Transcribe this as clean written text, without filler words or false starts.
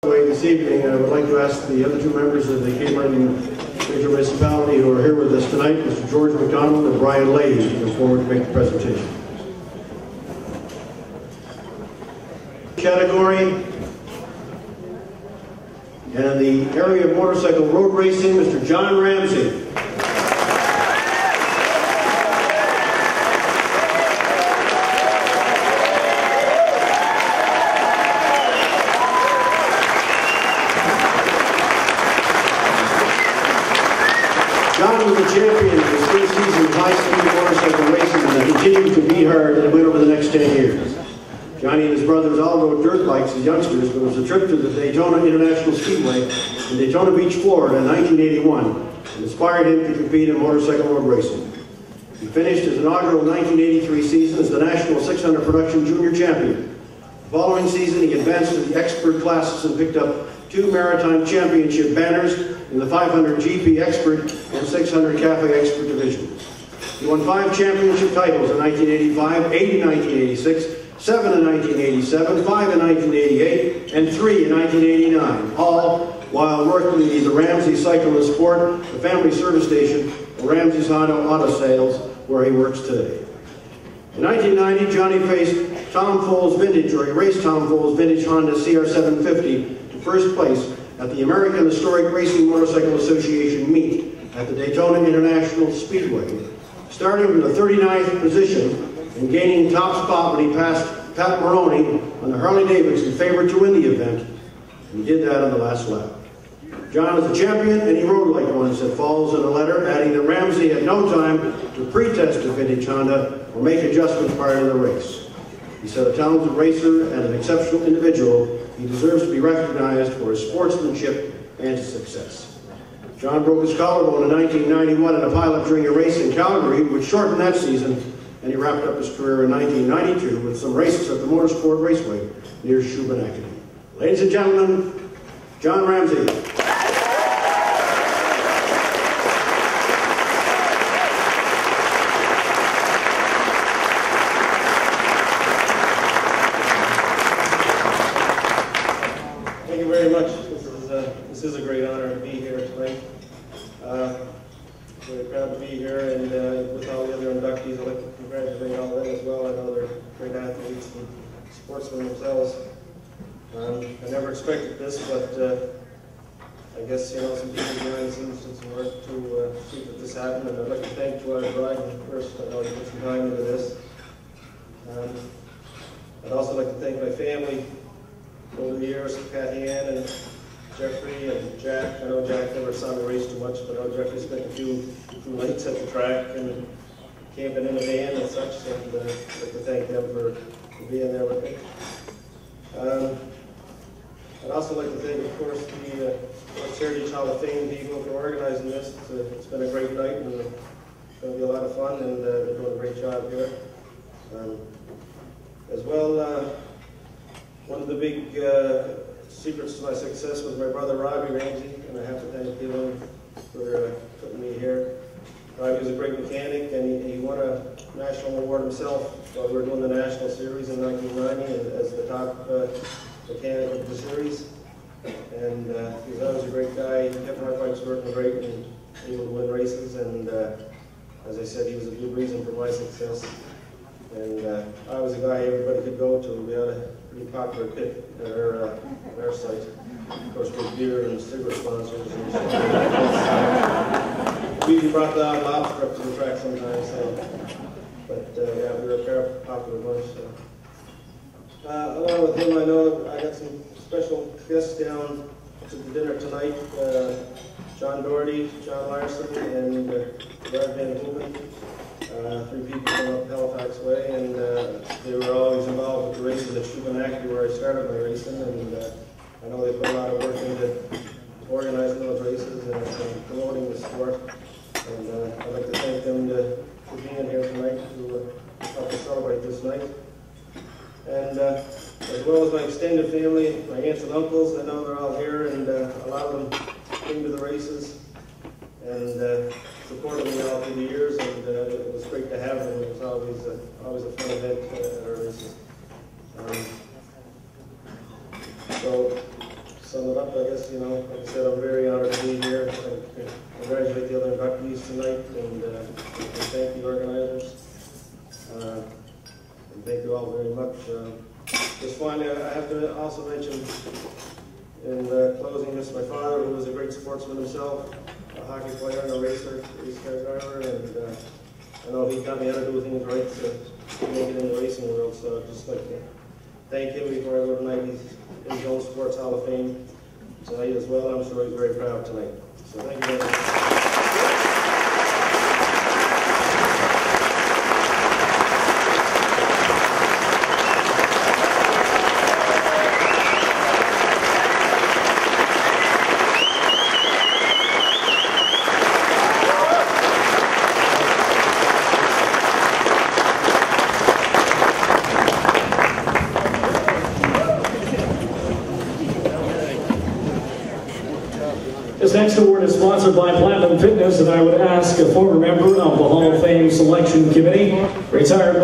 This evening, I would like to ask the other two members of the Cape Breton Major Municipality who are here with us tonight, Mr. George McDonald and Brian Leahy, to come forward to make the presentation. Category, and in the area of motorcycle road racing, Mr. John Ramsay. John was the champion of his first season of high-speed motorcycle racing and continued to be hard and win over the next 10 years. Johnny and his brothers all rode dirt bikes as youngsters, but it was a trip to the Daytona International Speedway in Daytona Beach, Florida in 1981 that inspired him to compete in motorcycle road racing. He finished his inaugural 1983 season as the National 600 Production Junior Champion. The following season, he advanced to the expert classes and picked up 2 Maritime Championship banners in the 500 GP Expert and 600 Cafe Expert divisions. He won 5 championship titles in 1985, 8 in 1986, 7 in 1987, 5 in 1988, and 3 in 1989, all while working in the Ramsay Cycle and Sport, the family service station, or Ramsay's Auto Sales, where he works today. In 1990, Johnny faced Tom Foles Vintage, or he raced Tom Foles Vintage Honda CR750 to first place at the American Historic Racing Motorcycle Association meet at the Daytona International Speedway, starting from the 39th position and gaining top spot when he passed Pat Maroney on the Harley-Davidson, favorite to win the event, and he did that on the last lap. John was the champion, and he rode like one, said Falls in a letter, adding that Ramsay had no time to pre-test a vintage Honda or make adjustments prior to the race. He said, a talented racer and an exceptional individual, he deserves to be recognized for his sportsmanship and his success. John broke his collarbone in 1991 in a pilot during a race in Calgary, which shortened that season, and he wrapped up his career in 1992 with some races at the Motorsport Raceway near Shubenacadie. Ladies and gentlemen, John Ramsay. Thank you very much. This is a great honor to be here tonight. Very proud to be here, and with all the other inductees, I'd like to congratulate all of them as well. I know they're great athletes and sportsmen themselves. I never expected this, but I guess, you know, some people behind the scenes did some work to see that this happened, and I'd like to thank Joanna Bride first. I know he put some time into this. I'd also like to thank my family over the years, Patty Ann and Jeffrey and Jack. I know Jack never saw me race too much, but I know Jeffrey spent a few nights at the track and camping in a van and such, and I'd like to thank them for being there with me. I'd also like to thank, of course, the Heritage Hall of Fame people for organizing this. It's been a great night, and it's going to be a lot of fun, and they're doing a great job here. As well, one of the big secrets to my success was my brother Robbie Ramsay, and I have to thank him for putting me here. Robbie was a great mechanic, and he won a national award himself while we were doing the National Series in 1990 as the top mechanic of the series. And he was always a great guy. He kept my bikes working great and able to win races, and as I said, he was a big reason for my success. And I was a guy everybody could go to. We had a pretty popular pit at our site. Of course, with beer and cigarette sponsors. We even brought the lobster up to the track sometimes. But yeah, we were a very popular bunch. So. Along with him, I know I got some special guests down to the dinner tonight. John Doherty, John Larson, and Brad Van Hoeven. 3 people from Halifax way, and they were always involved with the races at Shubenacadie where I started my racing, and I know they put a lot of work into organizing those races and promoting the sport. And I'd like to thank them for being here tonight to help us celebrate this night. And as well as my extended family, my aunts and uncles, I know they're all here, and a lot of them came to the races and supported me all through the years, and it was great to have them. It was always a fun event at our races. So some I guess, you know, like I said, I'm very honored to be here. I congratulate the other inductees tonight, and thank the organizers. And thank you all very much. Just finally, I have to also mention in closing this, my father, who was a great sportsman himself, a hockey player and a racer, race car driver, and I know he taught me how to do things right to make it in the racing world, so I'd just like to thank him before I go tonight. He's in Jones Sports Hall of Fame tonight as well. I'm sure he's very proud tonight. So thank you very much. This next award is sponsored by Platinum Fitness, and I would ask a former member of the Hall of Fame Selection Committee, retired